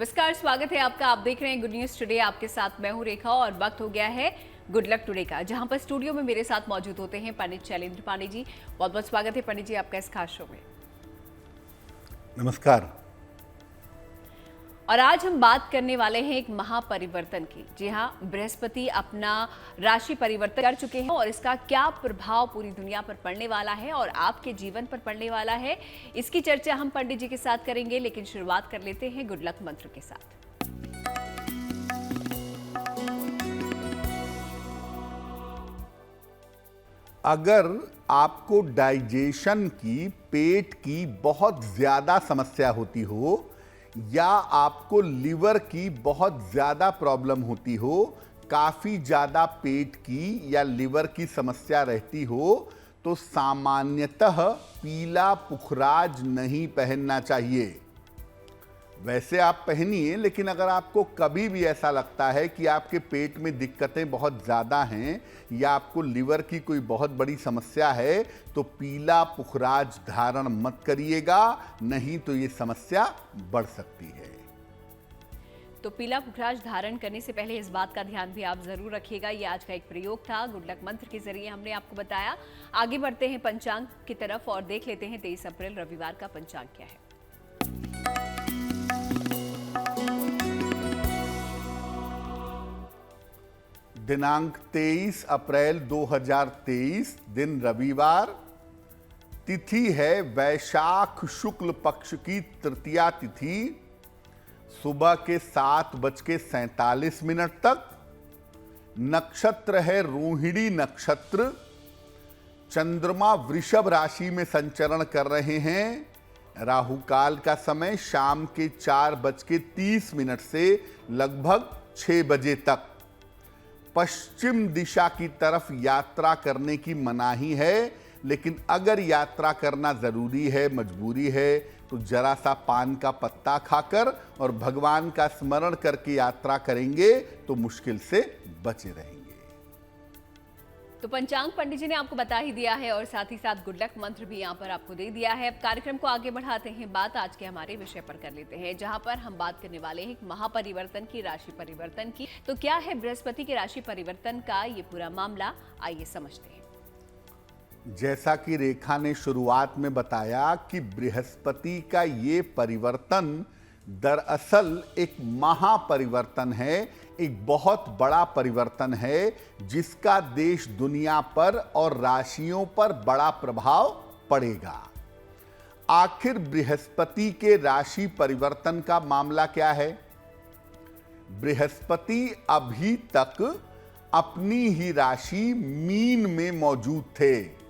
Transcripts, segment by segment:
नमस्कार, स्वागत है आपका। आप देख रहे हैं गुड न्यूज टुडे। आपके साथ मैं हूं रेखा और वक्त हो गया है गुड लक टुडे का, जहां पर स्टूडियो में मेरे साथ मौजूद होते हैं पंडित शैलेंद्र पांडे जी। बहुत बहुत स्वागत है पंडित जी आपका इस खास शो में। नमस्कार। और आज हम बात करने वाले हैं एक महापरिवर्तन की। जी हाँ, बृहस्पति अपना राशि परिवर्तन कर चुके हैं और इसका क्या प्रभाव पूरी दुनिया पर पड़ने वाला है और आपके जीवन पर पड़ने वाला है, इसकी चर्चा हम पंडित जी के साथ करेंगे। लेकिन शुरुआत कर लेते हैं गुड लक मंत्र के साथ। अगर आपको डाइजेशन की, पेट की बहुत ज़्यादा समस्या होती हो या आपको लिवर की बहुत ज़्यादा प्रॉब्लम होती हो, काफ़ी ज़्यादा पेट की या लिवर की समस्या रहती हो, तो सामान्यतः पीला पुखराज नहीं पहनना चाहिए। वैसे आप पहनिए, लेकिन अगर आपको कभी भी ऐसा लगता है कि आपके पेट में दिक्कतें बहुत ज़्यादा हैं या आपको लिवर की कोई बहुत बड़ी समस्या है, तो पीला पुखराज धारण मत करिएगा, नहीं तो ये समस्या बढ़ सकती है। तो पीला पुखराज धारण करने से पहले इस बात का ध्यान भी आप जरूर रखिएगा। ये आज का एक प्रयोग था, गुड लक मंत्र के जरिए हमने आपको बताया। आगे बढ़ते हैं पंचांग की तरफ और देख लेते हैं 23 अप्रैल रविवार का पंचांग क्या है। दिनांक 23 अप्रैल 2023, दिन रविवार। तिथि है वैशाख शुक्ल पक्ष की तृतीया तिथि, सुबह के 7:47 तक। नक्षत्र है रोहिणी नक्षत्र। चंद्रमा वृषभ राशि में संचरण कर रहे हैं। राहु काल का समय शाम के 4:30 से लगभग 6 बजे तक। पश्चिम दिशा की तरफ यात्रा करने की मनाही है, लेकिन अगर यात्रा करना जरूरी है, मजबूरी है, तो जरा सा पान का पत्ता खाकर और भगवान का स्मरण करके यात्रा करेंगे तो मुश्किल से बचे रहेंगे। तो पंचांग पंडित जी ने आपको बता ही दिया है और साथ ही साथ गुड लक मंत्र भी यहाँ पर आपको दे दिया है। अब कार्यक्रम को आगे बढ़ाते हैं, बात आज के हमारे विषय पर कर लेते हैं, जहाँ पर हम बात करने वाले हैं महापरिवर्तन की, राशि परिवर्तन की। तो क्या है बृहस्पति के राशि परिवर्तन का ये पूरा मामला, आइए समझते हैं। जैसा कि रेखा ने शुरुआत में बताया कि बृहस्पति का ये परिवर्तन दरअसल एक महापरिवर्तन है, एक बहुत बड़ा परिवर्तन है, जिसका देश दुनिया पर और राशियों पर बड़ा प्रभाव पड़ेगा। आखिर बृहस्पति के राशि परिवर्तन का मामला क्या है? बृहस्पति अभी तक अपनी ही राशि मीन में मौजूद थे।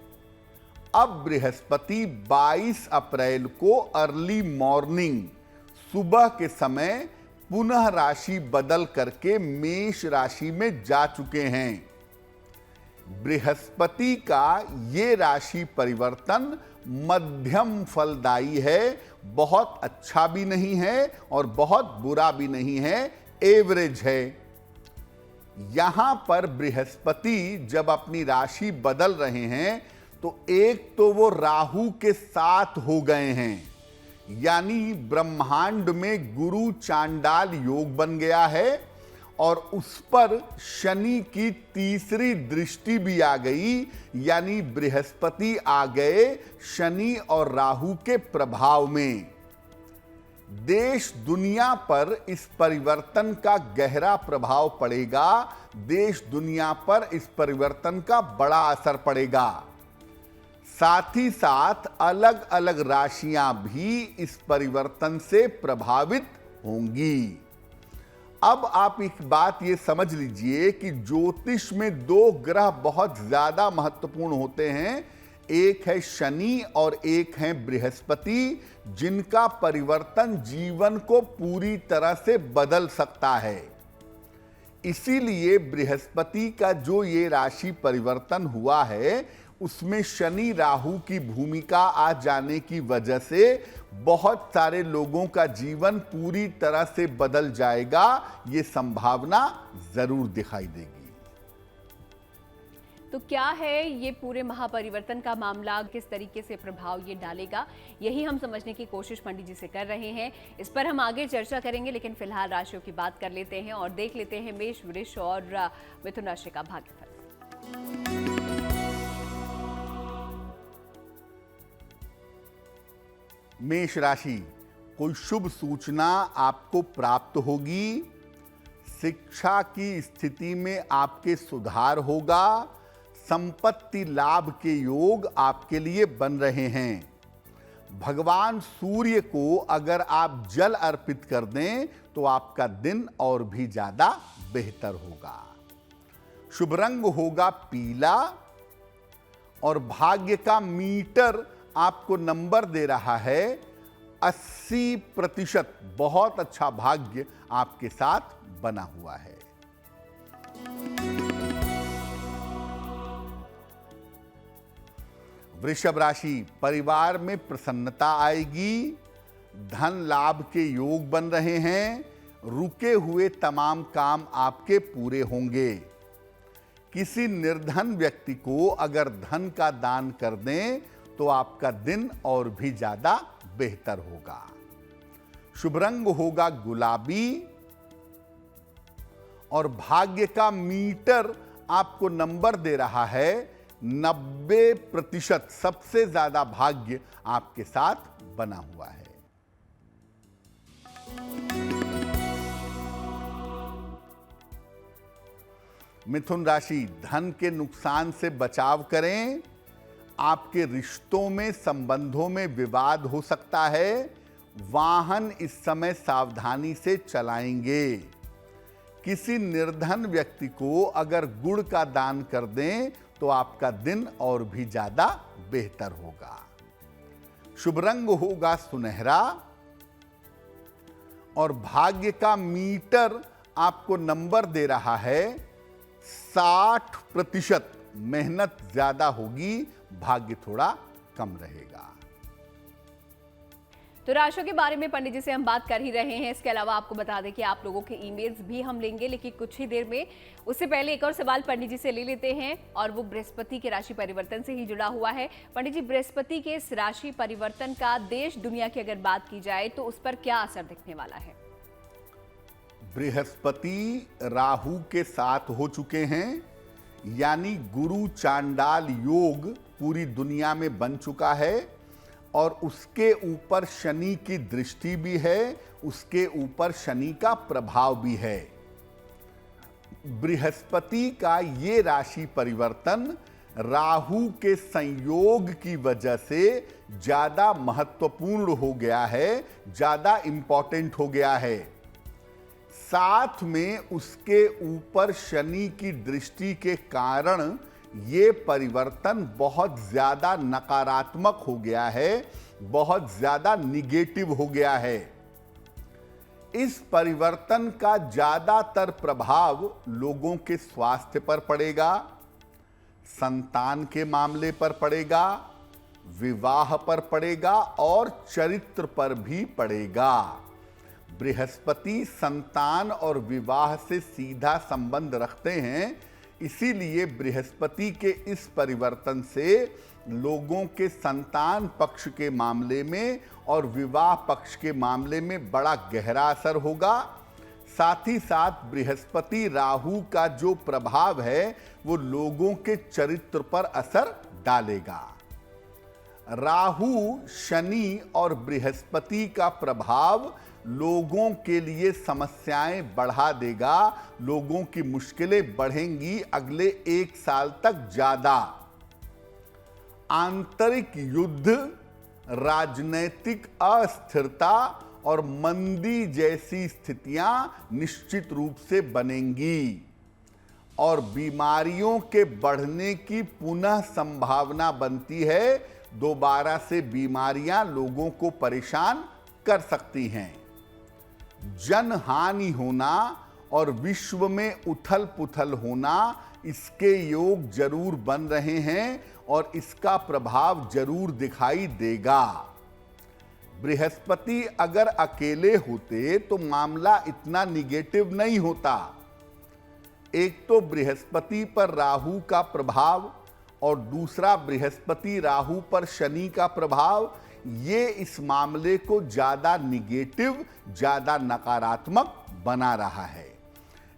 अब बृहस्पति 22 अप्रैल को अर्ली मॉर्निंग, सुबह के समय पुनः राशि बदल करके मेष राशि में जा चुके हैं। बृहस्पति का ये राशि परिवर्तन मध्यम फलदायी है, बहुत अच्छा भी नहीं है और बहुत बुरा भी नहीं है, एवरेज है। यहां पर बृहस्पति जब अपनी राशि बदल रहे हैं तो एक तो वो राहु के साथ हो गए हैं, यानी ब्रह्मांड में गुरु चांडाल योग बन गया है और उस पर शनि की तीसरी दृष्टि भी आ गई, यानी बृहस्पति आ गए शनि और राहु के प्रभाव में। देश दुनिया पर इस परिवर्तन का गहरा प्रभाव पड़ेगा, देश दुनिया पर इस परिवर्तन का बड़ा असर पड़ेगा। साथ ही साथ अलग अलग राशियां भी इस परिवर्तन से प्रभावित होंगी। अब आप एक बात ये समझ लीजिए कि ज्योतिष में 2 ग्रह बहुत ज्यादा महत्वपूर्ण होते हैं, एक है शनि और एक है बृहस्पति, जिनका परिवर्तन जीवन को पूरी तरह से बदल सकता है। इसीलिए बृहस्पति का जो ये राशि परिवर्तन हुआ है, उसमें शनि राहु की भूमिका आ जाने की वजह से बहुत सारे लोगों का जीवन पूरी तरह से बदल जाएगा, ये संभावना जरूर दिखाई देगी। तो क्या है ये पूरे महापरिवर्तन का मामला, किस तरीके से प्रभाव ये डालेगा, यही हम समझने की कोशिश पंडित जी से कर रहे हैं। इस पर हम आगे चर्चा करेंगे, लेकिन फिलहाल राशियों की बात कर लेते हैं और देख लेते हैं मेष, वृष और मिथुन राशि का भाग्यफल। मेष राशि, कोई शुभ सूचना आपको प्राप्त होगी। शिक्षा की स्थिति में आपके सुधार होगा। संपत्ति लाभ के योग आपके लिए बन रहे हैं। भगवान सूर्य को अगर आप जल अर्पित कर दें तो आपका दिन और भी ज्यादा बेहतर होगा। शुभ रंग होगा पीला और भाग्य का मीटर आपको नंबर दे रहा है 80%। बहुत अच्छा भाग्य आपके साथ बना हुआ है। वृषभ राशि, परिवार में प्रसन्नता आएगी। धन लाभ के योग बन रहे हैं। रुके हुए तमाम काम आपके पूरे होंगे। किसी निर्धन व्यक्ति को अगर धन का दान कर दें तो आपका दिन और भी ज्यादा बेहतर होगा। शुभ रंग होगा गुलाबी और भाग्य का मीटर आपको नंबर दे रहा है 90%। सबसे ज्यादा भाग्य आपके साथ बना हुआ है। मिथुन राशि, धन के नुकसान से बचाव करें। आपके रिश्तों में, संबंधों में विवाद हो सकता है। वाहन इस समय सावधानी से चलाएंगे। किसी निर्धन व्यक्ति को अगर गुड़ का दान कर दें तो आपका दिन और भी ज्यादा बेहतर होगा। शुभ रंग होगा सुनहरा और भाग्य का मीटर आपको नंबर दे रहा है 60%। मेहनत ज्यादा होगी, भाग्य थोड़ा कम रहेगा। तो राशियों के बारे में पंडित जी से हम बात कर ही रहे हैं। इसके अलावा आपको बता दें कि आप लोगों के ईमेल्स भी हम लेंगे, लेकिन कुछ ही देर में। उससे पहले एक और सवाल पंडित जी से ले लेते हैं और वो बृहस्पति के राशि परिवर्तन से ही जुड़ा हुआ है। पंडित जी, बृहस्पति के इस राशि परिवर्तन का देश दुनिया की अगर बात की जाए तो उस पर क्या असर दिखने वाला है? बृहस्पति राहु के साथ हो चुके हैं, यानी गुरु चांडाल योग पूरी दुनिया में बन चुका है और उसके ऊपर शनि की दृष्टि भी है, उसके ऊपर शनि का प्रभाव भी है। बृहस्पति का ये राशि परिवर्तन राहु के संयोग की वजह से ज्यादा महत्वपूर्ण हो गया है, ज्यादा इंपॉर्टेंट हो गया है। साथ में उसके ऊपर शनि की दृष्टि के कारण ये परिवर्तन बहुत ज्यादा नकारात्मक हो गया है, बहुत ज्यादा निगेटिव हो गया है। इस परिवर्तन का ज्यादातर प्रभाव लोगों के स्वास्थ्य पर पड़ेगा, संतान के मामले पर पड़ेगा, विवाह पर पड़ेगा और चरित्र पर भी पड़ेगा। बृहस्पति संतान और विवाह से सीधा संबंध रखते हैं, इसीलिए बृहस्पति के इस परिवर्तन से लोगों के संतान पक्ष के मामले में और विवाह पक्ष के मामले में बड़ा गहरा असर होगा। साथ ही साथ बृहस्पति राहु का जो प्रभाव है वो लोगों के चरित्र पर असर डालेगा। राहु, शनि और बृहस्पति का प्रभाव लोगों के लिए समस्याएं बढ़ा देगा, लोगों की मुश्किलें बढ़ेंगी अगले 1 साल तक ज्यादा। आंतरिक युद्ध, राजनैतिक अस्थिरता और मंदी जैसी स्थितियां निश्चित रूप से बनेंगी और बीमारियों के बढ़ने की पुनः संभावना बनती है। दोबारा से बीमारियां लोगों को परेशान कर सकती हैं। जनहानि होना और विश्व में उथल पुथल होना, इसके योग जरूर बन रहे हैं और इसका प्रभाव जरूर दिखाई देगा। बृहस्पति अगर अकेले होते तो मामला इतना निगेटिव नहीं होता, एक तो बृहस्पति पर राहु का प्रभाव और दूसरा बृहस्पति राहु पर शनि का प्रभाव, ये इस मामले को ज्यादा निगेटिव, ज्यादा नकारात्मक बना रहा है।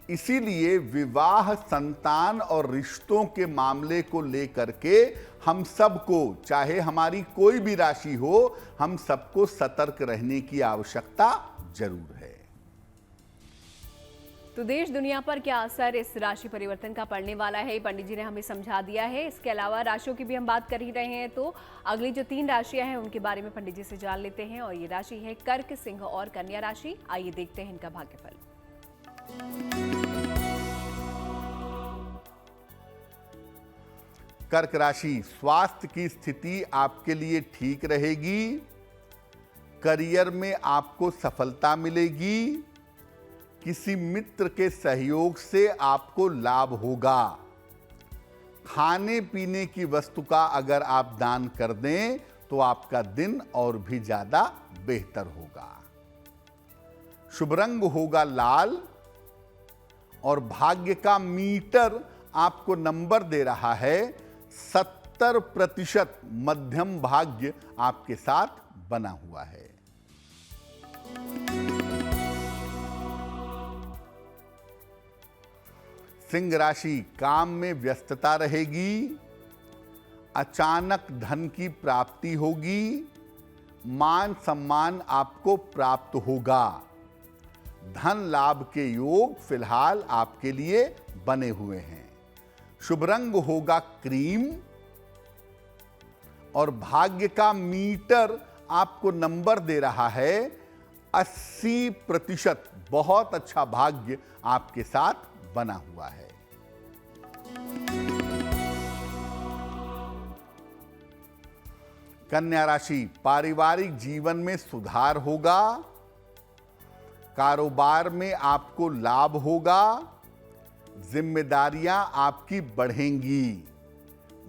इसीलिए विवाह, संतान और रिश्तों के मामले को लेकर के हम सबको, चाहे हमारी कोई भी राशि हो, हम सबको सतर्क रहने की आवश्यकता जरूर है। तो देश दुनिया पर क्या असर इस राशि परिवर्तन का पड़ने वाला है, पंडित जी ने हमें समझा दिया है। इसके अलावा राशियों की भी हम बात कर ही रहे हैं, तो अगली जो 3 राशियां हैं उनके बारे में पंडित जी से जान लेते हैं। और ये राशि है कर्क, सिंह और कन्या राशि। आइए देखते हैं इनका भाग्यफल। कर्क राशि, स्वास्थ्य की स्थिति आपके लिए ठीक रहेगी। करियर में आपको सफलता मिलेगी। किसी मित्र के सहयोग से आपको लाभ होगा। खाने पीने की वस्तु का अगर आप दान कर दें तो आपका दिन और भी ज्यादा बेहतर होगा। शुभ रंग होगा लाल और भाग्य का मीटर आपको नंबर दे रहा है 70%। मध्यम भाग्य आपके साथ बना हुआ है। सिंह राशि, काम में व्यस्तता रहेगी। अचानक धन की प्राप्ति होगी। मान सम्मान आपको प्राप्त होगा। धन लाभ के योग फिलहाल आपके लिए बने हुए हैं। शुभ रंग होगा क्रीम और भाग्य का मीटर आपको नंबर दे रहा है 80%। बहुत अच्छा भाग्य आपके साथ बना हुआ है। कन्या राशि, पारिवारिक जीवन में सुधार होगा। कारोबार में आपको लाभ होगा। जिम्मेदारियां आपकी बढ़ेंगी।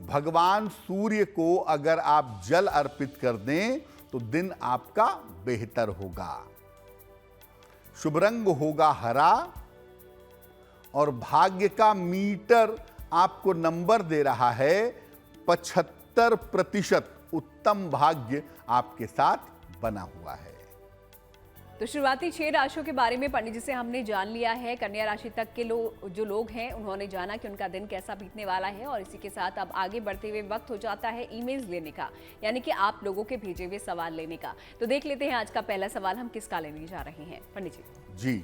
भगवान सूर्य को अगर आप जल अर्पित कर दें तो दिन आपका बेहतर होगा। शुभ रंग होगा हरा और भाग्य का मीटर आपको नंबर दे रहा है 75%। उत्तम भाग्य आपके साथ बना हुआ है। तो शुरुआती 6 राशियों के बारे में पंडित जी से हमने जान लिया है। कन्या राशि तक के जो लोग हैं उन्होंने जाना कि उनका दिन कैसा बीतने वाला है। और इसी के साथ अब आगे बढ़ते हुए वक्त हो जाता है ईमेल्स लेने का, यानी कि आप लोगों के भेजे हुए सवाल लेने का। तो देख लेते हैं आज का पहला सवाल हम किसका लेने जा रहे हैं पंडित जी। जी,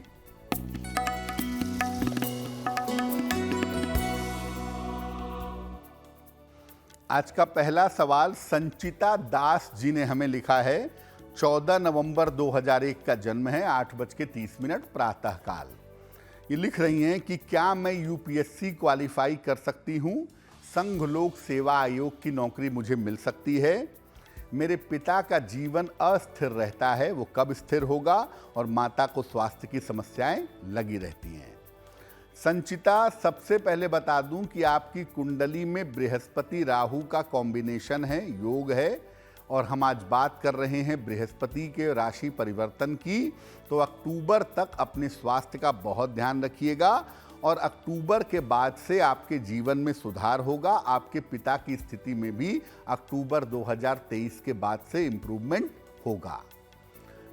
आज का पहला सवाल संचिता दास जी ने हमें लिखा है। 14 नवंबर 2001 का जन्म है। 8:30 प्रातः काल। ये लिख रही हैं कि क्या मैं यूपीएससी क्वालिफाई कर सकती हूँ? संघ लोक सेवा आयोग की नौकरी मुझे मिल सकती है। मेरे पिता का जीवन अस्थिर रहता है, वो कब स्थिर होगा? और माता को स्वास्थ्य की समस्याएं लगी रहती हैं। संचिता, सबसे पहले बता दूं कि आपकी कुंडली में बृहस्पति राहु का कॉम्बिनेशन है, योग है। और हम आज बात कर रहे हैं बृहस्पति के राशि परिवर्तन की। तो अक्टूबर तक अपने स्वास्थ्य का बहुत ध्यान रखिएगा और अक्टूबर के बाद से आपके जीवन में सुधार होगा। आपके पिता की स्थिति में भी अक्टूबर 2023 के बाद से इम्प्रूवमेंट होगा।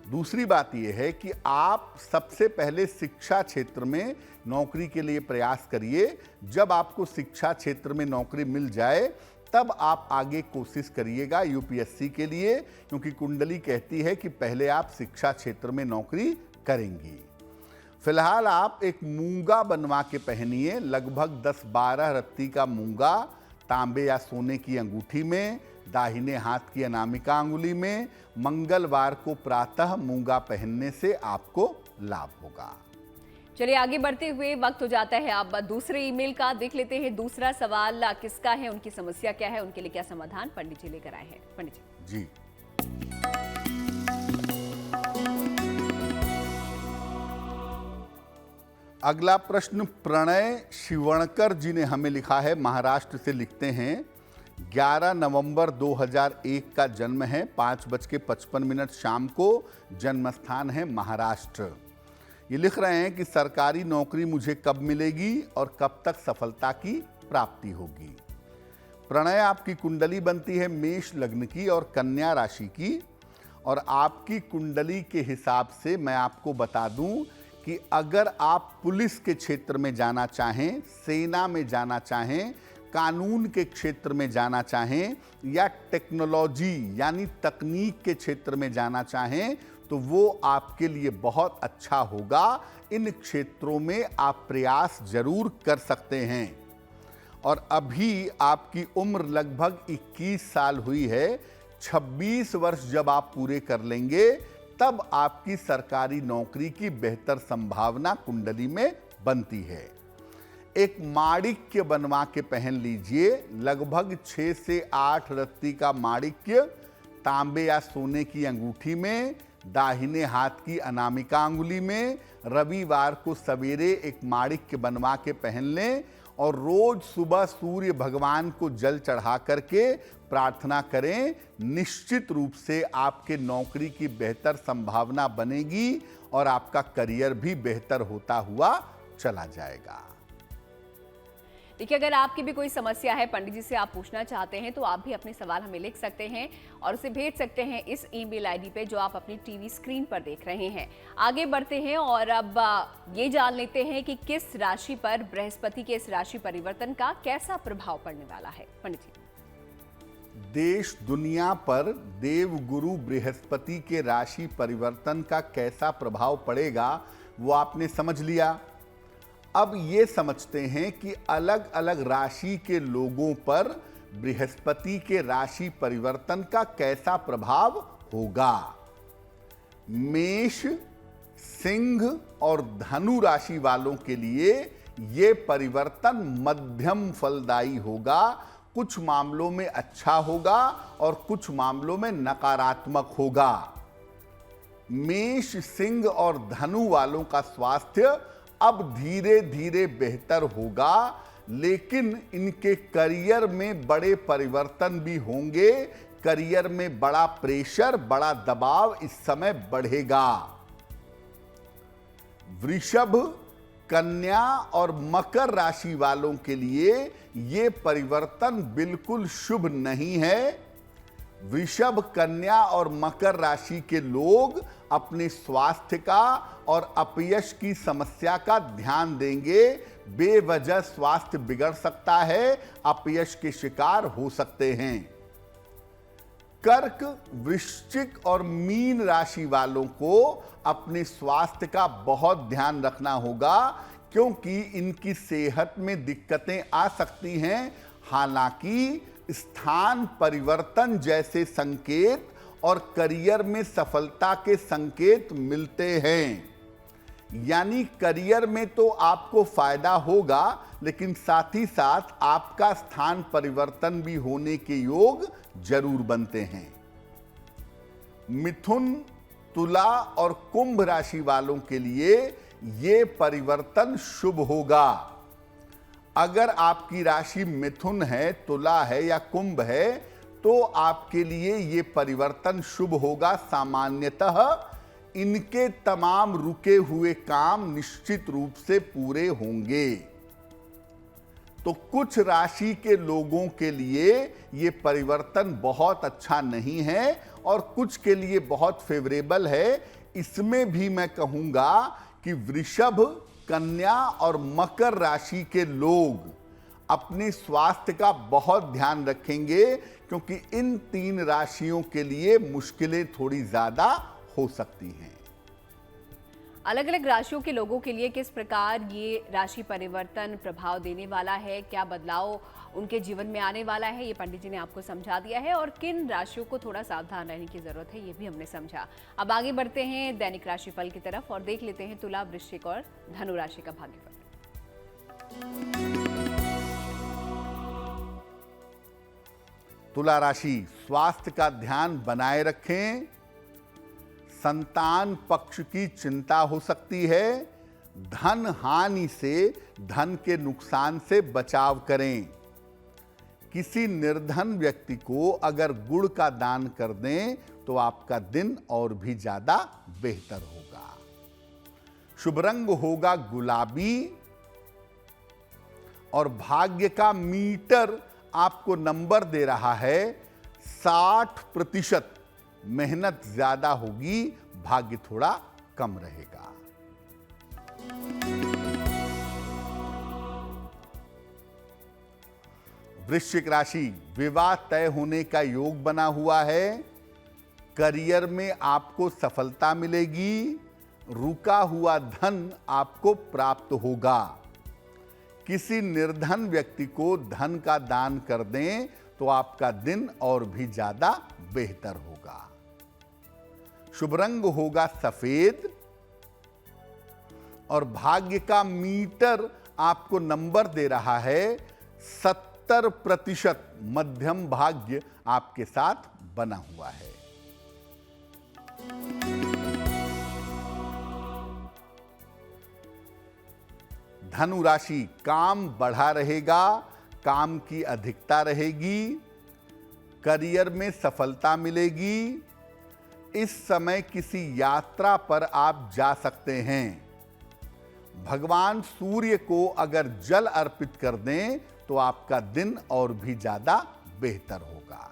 दूसरी बात यह है कि आप सबसे पहले शिक्षा क्षेत्र में नौकरी के लिए प्रयास करिए। जब आपको शिक्षा क्षेत्र में नौकरी मिल जाए तब आप आगे कोशिश करिएगा यूपीएससी के लिए, क्योंकि कुंडली कहती है कि पहले आप शिक्षा क्षेत्र में नौकरी करेंगी। फिलहाल आप एक मूंगा बनवा के पहनिए, लगभग 10-12 रत्ती का मूंगा तांबे या सोने की अंगूठी में, दाहिने हाथ की अनामिका अंगुली में। मंगलवार को प्रातः मूंगा पहनने से आपको लाभ होगा। चलिए आगे बढ़ते हुए वक्त हो जाता है अब दूसरे ईमेल का। देख लेते हैं दूसरा सवाल किसका है, उनकी समस्या क्या है, उनके लिए क्या समाधान पंडित जी लेकर आए हैं। पंडित जी। अगला प्रश्न प्रणय शिवणकर जी ने हमें लिखा है। महाराष्ट्र से लिखते हैं। 11 नवंबर 2001 का जन्म है। 5:55 शाम को। जन्म स्थान है महाराष्ट्र। ये लिख रहे हैं कि सरकारी नौकरी मुझे कब मिलेगी और कब तक सफलता की प्राप्ति होगी। प्रणय आपकी कुंडली बनती है मेष लग्न की और कन्या राशि की, और आपकी कुंडली के हिसाब से मैं आपको बता दूं कि अगर आप पुलिस के क्षेत्र में जाना चाहें, सेना में जाना चाहें, कानून के क्षेत्र में जाना चाहें या टेक्नोलॉजी यानी तकनीक के क्षेत्र में जाना चाहें तो वो आपके लिए बहुत अच्छा होगा। इन क्षेत्रों में आप प्रयास जरूर कर सकते हैं। और अभी आपकी उम्र लगभग 21 साल हुई है। 26 वर्ष जब आप पूरे कर लेंगे तब आपकी सरकारी नौकरी की बेहतर संभावना कुंडली में बनती है। एक माणिक्य बनवा के पहन लीजिए, लगभग 6 से 8 रत्ती का माणिक्य तांबे या सोने की अंगूठी में, दाहिने हाथ की अनामिका अंगुली में। रविवार को सवेरे एक माणिक्य बनवा के पहन लें और रोज सुबह सूर्य भगवान को जल चढ़ा करके प्रार्थना करें। निश्चित रूप से आपके नौकरी की बेहतर संभावना बनेगी और आपका करियर भी बेहतर होता हुआ चला जाएगा। देखिए, अगर आपकी भी कोई समस्या है, पंडित जी से आप पूछना चाहते हैं तो आप भी अपने सवाल हमें लिख सकते हैं और उसे भेज सकते हैं इस ईमेल आईडी पे जो आप अपनी टीवी स्क्रीन पर देख रहे हैं। आगे बढ़ते हैं और अब ये जान लेते हैं कि किस राशि पर बृहस्पति के इस राशि परिवर्तन का कैसा प्रभाव पड़ने वाला है। पंडित जी, देश दुनिया पर देवगुरु बृहस्पति के राशि परिवर्तन का कैसा प्रभाव पड़ेगा वो आपने समझ लिया। अब ये समझते हैं कि अलग अलग राशि के लोगों पर बृहस्पति के राशि परिवर्तन का कैसा प्रभाव होगा। मेष, सिंह और धनु राशि वालों के लिए ये परिवर्तन मध्यम फलदायी होगा। कुछ मामलों में अच्छा होगा और कुछ मामलों में नकारात्मक होगा। मेष, सिंह और धनु वालों का स्वास्थ्य अब धीरे धीरे बेहतर होगा, लेकिन इनके करियर में बड़े परिवर्तन भी होंगे। करियर में बड़ा प्रेशर, बड़ा दबाव इस समय बढ़ेगा। वृषभ, कन्या और मकर राशि वालों के लिए ये परिवर्तन बिल्कुल शुभ नहीं है। वृषभ, कन्या और मकर राशि के लोग अपने स्वास्थ्य का और अपयश की समस्या का ध्यान देंगे। बेवजह स्वास्थ्य बिगड़ सकता है, अपयश के शिकार हो सकते हैं। कर्क, वृश्चिक और मीन राशि वालों को अपने स्वास्थ्य का बहुत ध्यान रखना होगा क्योंकि इनकी सेहत में दिक्कतें आ सकती हैं। हालांकि स्थान परिवर्तन जैसे संकेत और करियर में सफलता के संकेत मिलते हैं। यानी करियर में तो आपको फायदा होगा, लेकिन साथ ही साथ आपका स्थान परिवर्तन भी होने के योग जरूर बनते हैं। मिथुन, तुला और कुंभ राशि वालों के लिए ये परिवर्तन शुभ होगा। अगर आपकी राशि मिथुन है, तुला है या कुंभ है तो आपके लिए ये परिवर्तन शुभ होगा। सामान्यतः इनके तमाम रुके हुए काम निश्चित रूप से पूरे होंगे। तो कुछ राशि के लोगों के लिए ये परिवर्तन बहुत अच्छा नहीं है और कुछ के लिए बहुत फेवरेबल है। इसमें भी मैं कहूंगा कि वृषभ, कन्या और मकर राशि के लोग अपने स्वास्थ्य का बहुत ध्यान रखेंगे क्योंकि इन 3 राशियों के लिए मुश्किलें थोड़ी ज्यादा हो सकती हैं। अलग अलग राशियों के लोगों के लिए किस प्रकार ये राशि परिवर्तन प्रभाव देने वाला है, क्या बदलाव उनके जीवन में आने वाला है, ये पंडित जी ने आपको समझा दिया है और किन राशियों को थोड़ा सावधान रहने की जरूरत है ये भी हमने समझा। अब आगे बढ़ते हैं दैनिक राशिफल की तरफ और देख लेते हैं तुला, वृश्चिक और धनु राशि का भाग्यफल। तुला राशि, स्वास्थ्य का ध्यान बनाए रखें। संतान पक्ष की चिंता हो सकती है। धन हानि से, धन के नुकसान से बचाव करें। किसी निर्धन व्यक्ति को अगर गुड़ का दान कर दें तो आपका दिन और भी ज्यादा बेहतर होगा। शुभ रंग होगा गुलाबी और भाग्य का मीटर आपको नंबर दे रहा है 60%। मेहनत ज्यादा होगी, भाग्य थोड़ा कम रहेगा। वृश्चिक राशि, विवाह तय होने का योग बना हुआ है। करियर में आपको सफलता मिलेगी। रुका हुआ धन आपको प्राप्त होगा। किसी निर्धन व्यक्ति को धन का दान कर दें तो आपका दिन और भी ज्यादा बेहतर होगा। शुभ रंग होगा सफेद और भाग्य का मीटर आपको नंबर दे रहा है 70%। मध्यम भाग्य आपके साथ बना हुआ है। धनु राशि, काम बढ़ा रहेगा, काम की अधिकता रहेगी, करियर में सफलता मिलेगी। इस समय किसी यात्रा पर आप जा सकते हैं। भगवान सूर्य को अगर जल अर्पित कर दें तो आपका दिन और भी ज्यादा बेहतर होगा।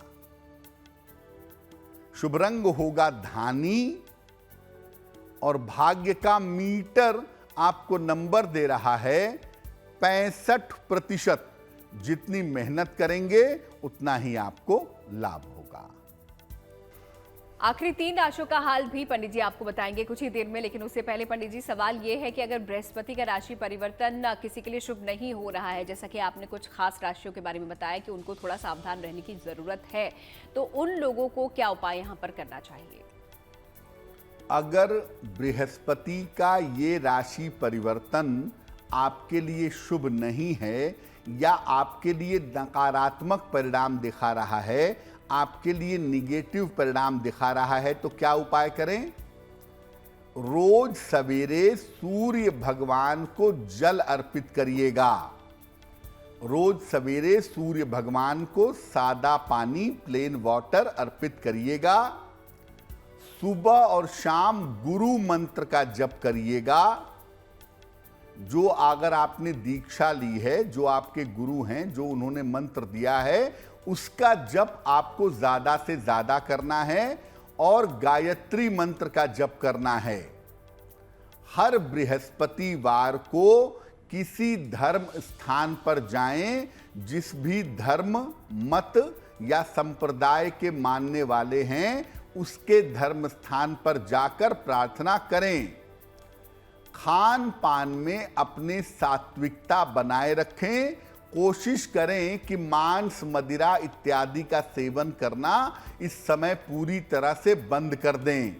शुभ रंग होगा धानी और भाग्य का मीटर आपको नंबर दे रहा है 65%। जितनी मेहनत करेंगे उतना ही आपको लाभ होगा। आखिरी 3 राशियों का हाल भी पंडित जी आपको बताएंगे कुछ ही देर में, लेकिन उससे पहले पंडित जी सवाल ये है कि अगर बृहस्पति का राशि परिवर्तन किसी के लिए शुभ नहीं हो रहा है, जैसा कि आपने कुछ खास राशियों के बारे में बताया कि उनको थोड़ा सावधान रहने की जरूरत है, तो उन लोगों को क्या उपाय यहाँ पर करना चाहिए? अगर बृहस्पति का ये राशि परिवर्तन आपके लिए शुभ नहीं है या आपके लिए नकारात्मक परिणाम दिखा रहा है, आपके लिए निगेटिव परिणाम दिखा रहा है, तो क्या उपाय करें? रोज सवेरे सूर्य भगवान को जल अर्पित करिएगा। रोज सवेरे सूर्य भगवान को सादा पानी, प्लेन वाटर अर्पित करिएगा। सुबह और शाम गुरु मंत्र का जप करिएगा। जो अगर आपने दीक्षा ली है, जो आपके गुरु हैं, जो उन्होंने मंत्र दिया है, उसका जप आपको ज्यादा से ज्यादा करना है और गायत्री मंत्र का जप करना है। हर बृहस्पतिवार को किसी धर्म स्थान पर जाएं, जिस भी धर्म, मत या संप्रदाय के मानने वाले हैं, उसके धर्म स्थान पर जाकर प्रार्थना करें। खान पान में अपने सात्विकता बनाए रखें। कोशिश करें कि मांस, मदिरा इत्यादि का सेवन करना इस समय पूरी तरह से बंद कर दें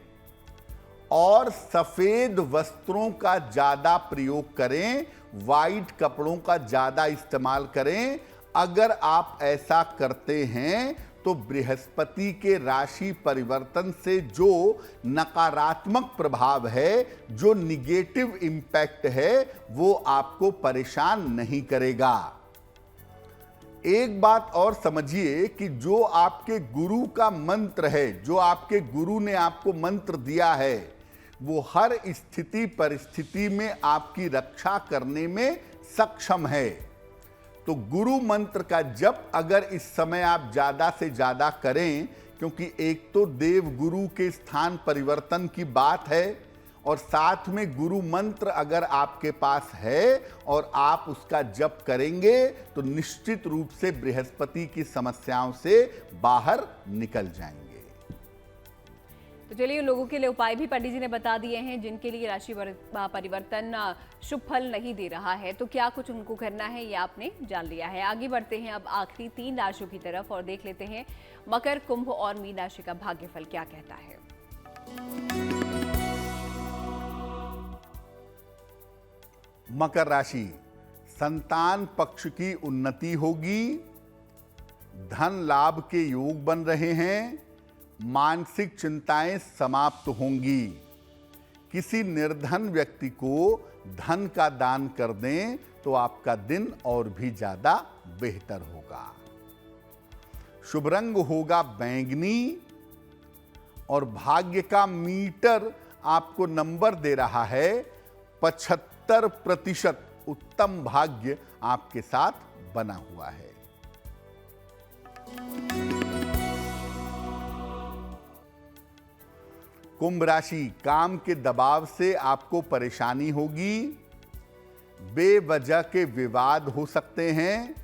और सफेद वस्त्रों का ज्यादा प्रयोग करें। वाइट कपड़ों का ज्यादा इस्तेमाल करें। अगर आप ऐसा करते हैं तो बृहस्पति के राशि परिवर्तन से जो नकारात्मक प्रभाव है, जो निगेटिव इंपैक्ट है, वो आपको परेशान नहीं करेगा। एक बात और समझिए कि जो आपके गुरु का मंत्र है, जो आपके गुरु ने आपको मंत्र दिया है, वो हर स्थिति परिस्थिति में आपकी रक्षा करने में सक्षम है। तो गुरु मंत्र का जप अगर इस समय आप ज्यादा से ज्यादा करें, क्योंकि एक तो देव गुरु के स्थान परिवर्तन की बात है और साथ में गुरु मंत्र अगर आपके पास है और आप उसका जप करेंगे तो निश्चित रूप से बृहस्पति की समस्याओं से बाहर निकल जाएंगे। तो चलिए, उन लोगों के लिए उपाय भी पंडित जी ने बता दिए हैं जिनके लिए राशि परिवर्तन शुभ फल नहीं दे रहा है, तो क्या कुछ उनको करना है ये आपने जान लिया है। आगे बढ़ते हैं अब आखिरी 3 राशियों की तरफ और देख लेते हैं मकर, कुंभ और मीन राशि का भाग्यफल क्या कहता है। मकर राशि, संतान पक्ष की उन्नति होगी। धन लाभ के योग बन रहे हैं। मानसिक चिंताएं समाप्त होंगी। किसी निर्धन व्यक्ति को धन का दान कर दें तो आपका दिन और भी ज्यादा बेहतर होगा। शुभ रंग होगा बैंगनी और भाग्य का मीटर आपको नंबर दे रहा है 75% उत्तम भाग्य आपके साथ बना हुआ है। कुंभ राशि, काम के दबाव से आपको परेशानी होगी, बेवजह के विवाद हो सकते हैं,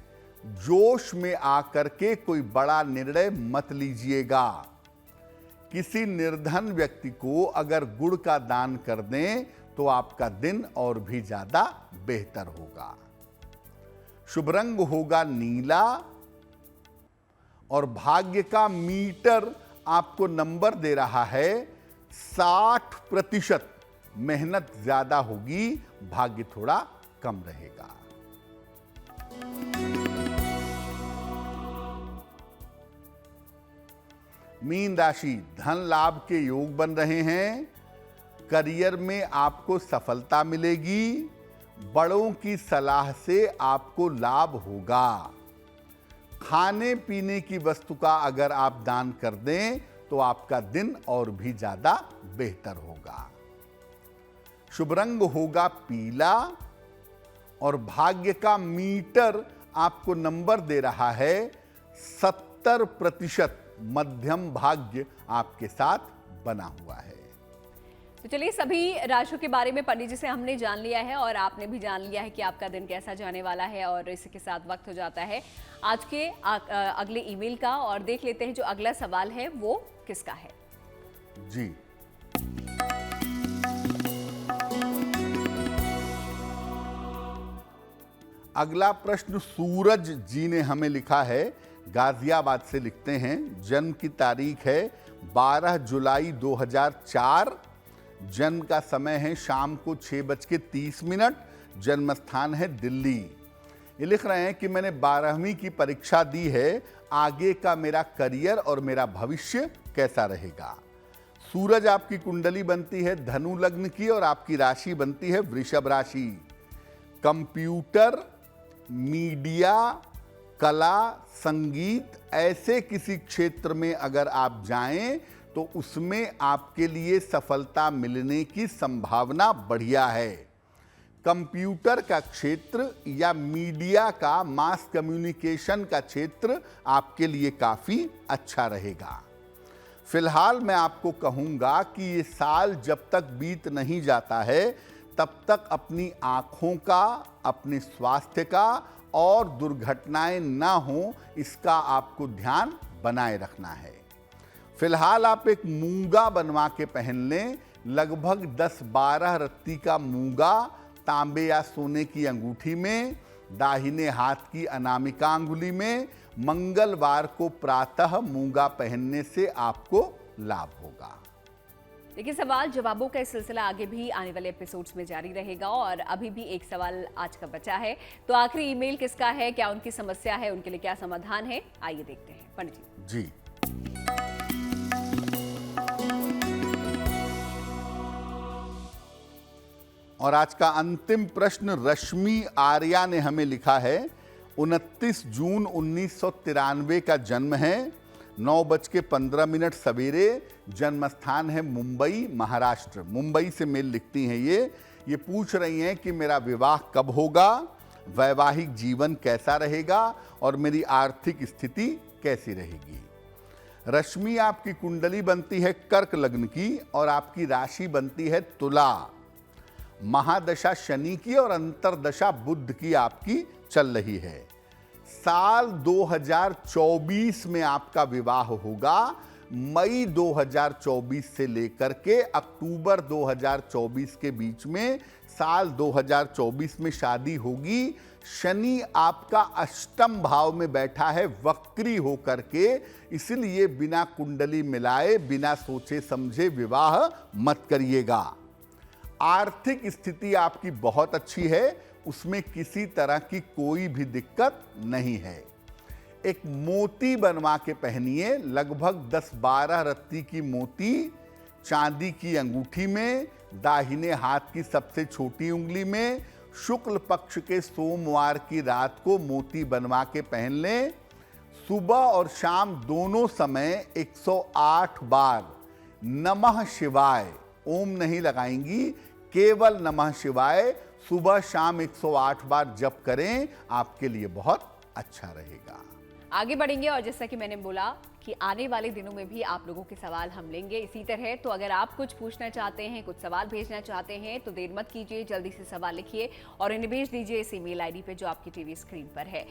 जोश में आकर के कोई बड़ा निर्णय मत लीजिएगा। किसी निर्धन व्यक्ति को अगर गुड़ का दान कर दें तो आपका दिन और भी ज्यादा बेहतर होगा। शुभ रंग होगा नीला और भाग्य का मीटर आपको नंबर दे रहा है 60%। मेहनत ज्यादा होगी, भाग्य थोड़ा कम रहेगा। मीन राशि, धन लाभ के योग बन रहे हैं, करियर में आपको सफलता मिलेगी, बड़ों की सलाह से आपको लाभ होगा। खाने पीने की वस्तु का अगर आप दान कर दें तो आपका दिन और भी ज्यादा बेहतर होगा। शुभ रंग होगा पीला और भाग्य का मीटर आपको नंबर दे रहा है 70%। मध्यम भाग्य आपके साथ बना हुआ है। तो चलिए, सभी राशियों के बारे में पंडित जी से हमने जान लिया है और आपने भी जान लिया है कि आपका दिन कैसा जाने वाला है, और इसी के साथ वक्त हो जाता है आज के अगले ईमेल का, और देख लेते हैं जो अगला सवाल है वो किसका है। जी, अगला प्रश्न सूरज जी ने हमें लिखा है, गाजियाबाद से लिखते हैं। जन्म की तारीख है 12 जुलाई 2004, जन्म का समय है शाम को 6:30, जन्म स्थान है दिल्ली। ये लिख रहे हैं कि मैंने 12वीं की परीक्षा दी है, आगे का मेरा करियर और मेरा भविष्य कैसा रहेगा। सूरज आपकी कुंडली बनती है धनु लग्न की और आपकी राशि बनती है वृषभ राशि। कंप्यूटर, मीडिया, कला, संगीत, ऐसे किसी क्षेत्र में अगर आप जाएं तो उसमें आपके लिए सफलता मिलने की संभावना बढ़िया है। कंप्यूटर का क्षेत्र या मीडिया का, मास कम्युनिकेशन का क्षेत्र आपके लिए काफी अच्छा रहेगा। फिलहाल मैं आपको कहूंगा कि ये साल जब तक बीत नहीं जाता है तब तक अपनी आंखों का, अपने स्वास्थ्य का और दुर्घटनाएं ना हो, इसका आपको ध्यान बनाए रखना है। फिलहाल आप एक मूंगा बनवा के पहन लें, लगभग 10-12 रत्ती का मूंगा तांबे या सोने की अंगूठी में, दाहिने हाथ की अनामिका अंगुली में। मंगलवार को प्रातः मूंगा पहनने से आपको लाभ होगा। देखिए, सवाल जवाबों का इस सिलसिला आगे भी आने वाले एपिसोड्स में जारी रहेगा, और अभी भी एक सवाल आज का बचा है। तो आखिरी ईमेल किसका है, क्या उनकी समस्या है, उनके लिए क्या समाधान है, आइए देखते हैं पंडित जी। और आज का अंतिम प्रश्न रश्मि आर्या ने हमें लिखा है। 29 जून 1993 का जन्म है, 9:15 सवेरे, जन्म स्थान है मुंबई, महाराष्ट्र। मुंबई से मेल लिखती हैं ये पूछ रही हैं कि मेरा विवाह कब होगा, वैवाहिक जीवन कैसा रहेगा और मेरी आर्थिक स्थिति कैसी रहेगी। रश्मि आपकी कुंडली बनती है कर्क लग्न की और आपकी राशि बनती है तुला। महादशा शनि की और अंतरदशा बुध की आपकी चल रही है। साल 2024 में आपका विवाह होगा। मई 2024 से लेकर के अक्टूबर 2024 के बीच में साल 2024 में शादी होगी। शनि आपका अष्टम भाव में बैठा है वक्री होकर के, इसलिए बिना कुंडली मिलाए, बिना सोचे समझे विवाह मत करिएगा। आर्थिक स्थिति आपकी बहुत अच्छी है, उसमें किसी तरह की कोई भी दिक्कत नहीं है। एक मोती बनवा के पहनिए, लगभग 10-12 रत्ती की मोती चांदी की अंगूठी में, दाहिने हाथ की सबसे छोटी उंगली में। शुक्ल पक्ष के सोमवार की रात को मोती बनवा के पहन लें। सुबह और शाम दोनों समय 108 बार नमः शिवाय, ओम नहीं लगाएंगी, केवल नमः शिवाय सुबह शाम 108 बार जप करें, आपके लिए बहुत अच्छा रहेगा। आगे बढ़ेंगे और जैसा कि मैंने बोला कि आने वाले दिनों में भी आप लोगों के सवाल हम लेंगे इसी तरह। तो अगर आप कुछ पूछना चाहते हैं, कुछ सवाल भेजना चाहते हैं तो देर मत कीजिए, जल्दी से सवाल लिखिए और इन्हें भेज दीजिए इस ईमेल आईडी पे जो आपकी टीवी स्क्रीन पर है।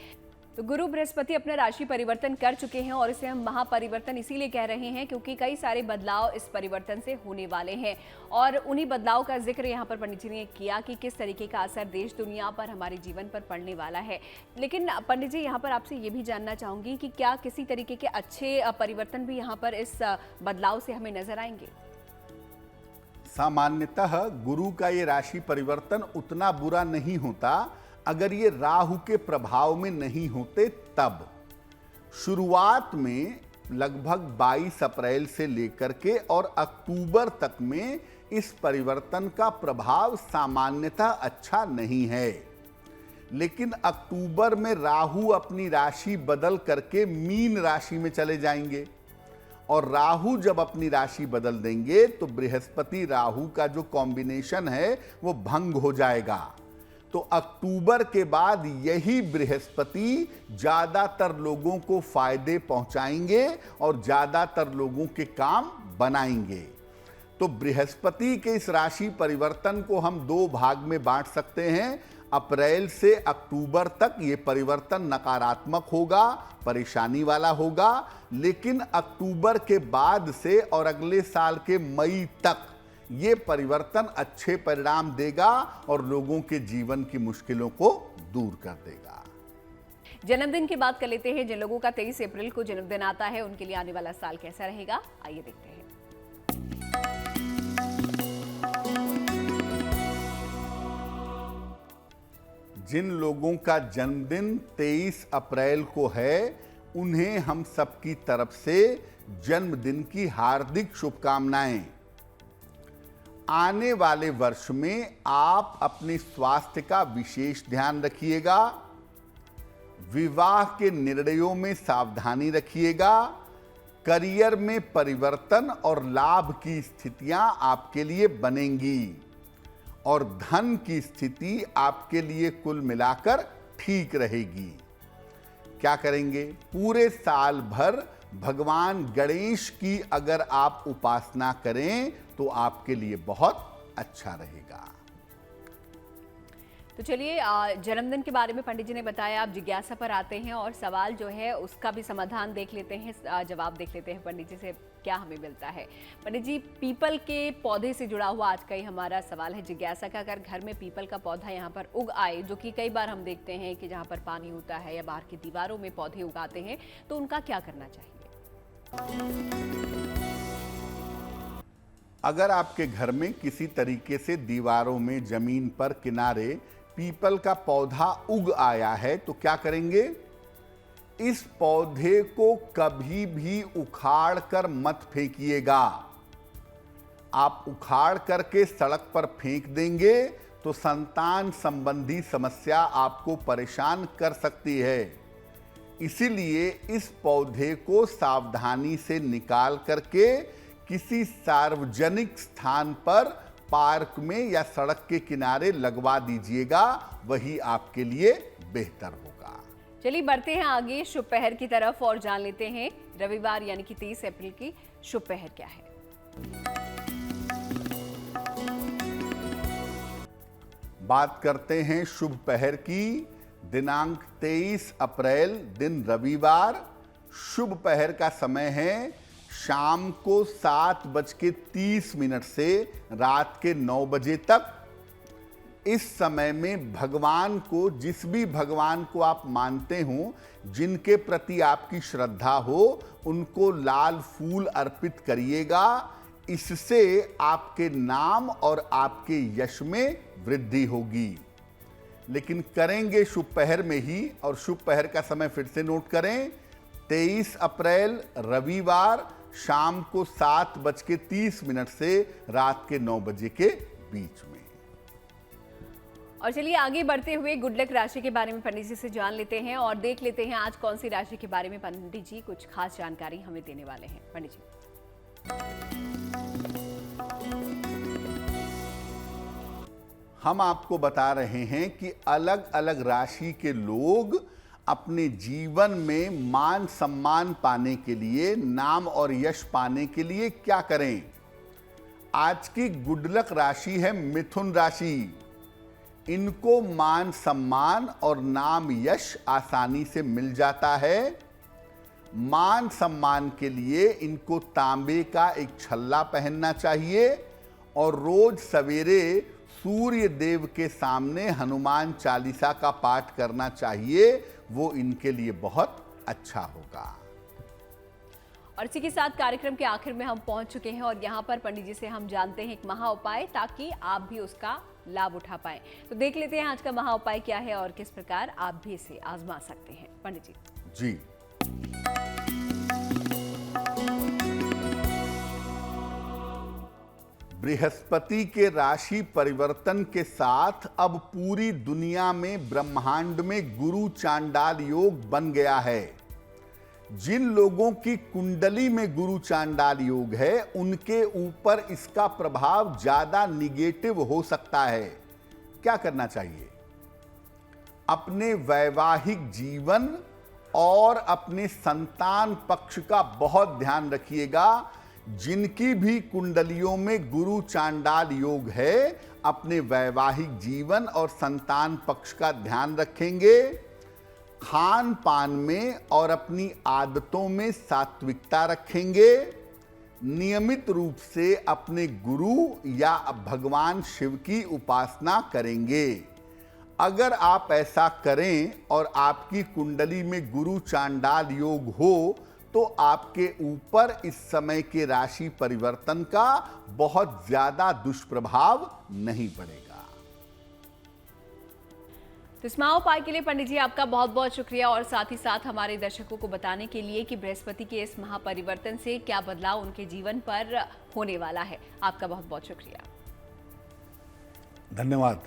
तो गुरु बृहस्पति अपना राशि परिवर्तन कर चुके हैं और इसे हम महापरिवर्तन इसीलिए कह रहे हैं क्योंकि कई सारे बदलाव इस परिवर्तन से होने वाले हैं और उन्हीं बदलाव का जिक्र यहाँ पर पंडित जी ने किया कि किस तरीके का असर देश दुनिया पर, हमारे जीवन पर पड़ने वाला है। लेकिन पंडित जी, यहाँ पर आपसे ये भी जानना चाहूंगी कि क्या किसी तरीके के अच्छे परिवर्तन भी यहाँ पर इस बदलाव से हमें नजर आएंगे? सामान्यतः गुरु का ये राशि परिवर्तन उतना बुरा नहीं होता अगर ये राहु के प्रभाव में नहीं होते तब। शुरुआत में लगभग 22 अप्रैल से लेकर के और अक्टूबर तक में इस परिवर्तन का प्रभाव सामान्यतः अच्छा नहीं है, लेकिन अक्टूबर में राहु अपनी राशि बदल करके मीन राशि में चले जाएंगे और राहु जब अपनी राशि बदल देंगे तो बृहस्पति राहु का जो कॉम्बिनेशन है वो भंग हो जाएगा। तो अक्टूबर के बाद यही बृहस्पति ज्यादातर लोगों को फायदे पहुंचाएंगे और ज्यादातर लोगों के काम बनाएंगे। तो बृहस्पति के इस राशि परिवर्तन को हम दो भाग में बांट सकते हैं। अप्रैल से अक्टूबर तक ये परिवर्तन नकारात्मक होगा, परेशानी वाला होगा, लेकिन अक्टूबर के बाद से और अगले साल के मई तक ये परिवर्तन अच्छे परिणाम देगा और लोगों के जीवन की मुश्किलों को दूर कर देगा। जन्मदिन की बात कर लेते हैं। जिन लोगों का 23 अप्रैल को जन्मदिन आता है उनके लिए आने वाला साल कैसा रहेगा, आइए देखते हैं। जिन लोगों का जन्मदिन 23 अप्रैल को है उन्हें हम सबकी तरफ से जन्मदिन की हार्दिक शुभकामनाएं। आने वाले वर्ष में आप अपने स्वास्थ्य का विशेष ध्यान रखिएगा, विवाह के निर्णयों में सावधानी रखिएगा, करियर में परिवर्तन और लाभ की स्थितियां आपके लिए बनेंगी और धन की स्थिति आपके लिए कुल मिलाकर ठीक रहेगी। क्या करेंगे? पूरे साल भर भगवान गणेश की अगर आप उपासना करें तो आपके लिए बहुत अच्छा रहेगा। तो चलिए, जन्मदिन के बारे में पंडित जी ने बताया। आप जिज्ञासा पर आते हैं और सवाल जो है उसका भी समाधान देख लेते हैं, जवाब देख लेते हैं पंडित जी से क्या हमें मिलता है। पंडित जी, पीपल के पौधे से जुड़ा हुआ आज का ही हमारा सवाल है जिज्ञासा का। अगर घर में पीपल का पौधा यहाँ पर उग आए, जो कि कई बार हम देखते हैं कि जहाँ पर पानी होता है या बाहर की दीवारों में पौधे उगाते हैं, तो उनका क्या करना चाहिए? अगर आपके घर में किसी तरीके से दीवारों में, जमीन पर, किनारे पीपल का पौधा उग आया है तो क्या करेंगे? इस पौधे को कभी भी उखाड़ कर मत फेंकिएगा। आप उखाड़ करके सड़क पर फेंक देंगे तो संतान संबंधी समस्या आपको परेशान कर सकती है। इसीलिए इस पौधे को सावधानी से निकाल करके किसी सार्वजनिक स्थान पर, पार्क में या सड़क के किनारे लगवा दीजिएगा, वही आपके लिए बेहतर होगा। चलिए बढ़ते हैं आगे शुभ पहर की तरफ और जान लेते हैं रविवार यानी कि 23 अप्रैल की शुभ पहर क्या है। बात करते हैं शुभ पहर की। दिनांक 23 अप्रैल दिन रविवार। शुभ पहर का समय है शाम को 7:30 से रात के 9 बजे तक। इस समय में भगवान को, जिस भी भगवान को आप मानते हो, जिनके प्रति आपकी श्रद्धा हो, उनको लाल फूल अर्पित करिएगा। इससे आपके नाम और आपके यश में वृद्धि होगी। लेकिन करेंगे शुभ पहर में ही, और शुभ पहर का समय फिर से नोट करें, 23 अप्रैल रविवार शाम को 7:30 से रात के 9 बजे के बीच में। और चलिए आगे बढ़ते हुए गुड लक राशि के बारे में पंडित जी से जान लेते हैं और देख लेते हैं आज कौन सी राशि के बारे में पंडित जी कुछ खास जानकारी हमें देने वाले हैं। पंडित जी, हम आपको बता रहे हैं कि अलग अलग राशि के लोग अपने जीवन में मान सम्मान पाने के लिए, नाम और यश पाने के लिए क्या करें। आज की गुड लक राशि है मिथुन राशि। इनको मान सम्मान और नाम यश आसानी से मिल जाता है। मान सम्मान के लिए इनको तांबे का एक छल्ला पहनना चाहिए और रोज सवेरे सूर्य देव के सामने हनुमान चालीसा का पाठ करना चाहिए। वो इनके लिए बहुत अच्छा होगा। और इसी के साथ कार्यक्रम के आखिर में हम पहुंच चुके हैं और यहाँ पर पंडित जी से हम जानते हैं एक महा उपाय, ताकि आप भी उसका लाभ उठा पाएं। तो देख लेते हैं आज का महा उपाय क्या है और किस प्रकार आप भी इसे आजमा सकते हैं। पंडित जी। बृहस्पति के राशि परिवर्तन के साथ अब पूरी दुनिया में ब्रह्मांड में गुरु चांडाल योग बन गया है। जिन लोगों की कुंडली में गुरु चांडाल योग है, उनके ऊपर इसका प्रभाव ज्यादा निगेटिव हो सकता है। क्या करना चाहिए? अपने वैवाहिक जीवन और अपने संतान पक्ष का बहुत ध्यान रखिएगा। जिनकी भी कुंडलियों में गुरु चांडाल योग है, अपने वैवाहिक जीवन और संतान पक्ष का ध्यान रखेंगे। खान पान में और अपनी आदतों में सात्विकता रखेंगे। नियमित रूप से अपने गुरु या भगवान शिव की उपासना करेंगे। अगर आप ऐसा करें और आपकी कुंडली में गुरु चांडाल योग हो, तो आपके ऊपर इस समय के राशि परिवर्तन का बहुत ज्यादा दुष्प्रभाव नहीं पड़ेगा। तो इस महा उपाय के लिए पंडित जी आपका बहुत बहुत शुक्रिया, और साथ ही साथ हमारे दर्शकों को बताने के लिए कि बृहस्पति के इस महापरिवर्तन से क्या बदलाव उनके जीवन पर होने वाला है। आपका बहुत बहुत शुक्रिया। धन्यवाद।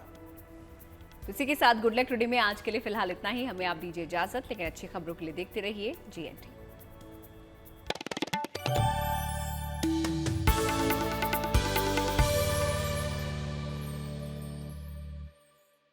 इसी के साथ गुड लक टुडे में आज के लिए फिलहाल इतना ही। हमें आप दीजिए इजाजत, लेकिन अच्छी खबरों के लिए देखते रहिए GNT।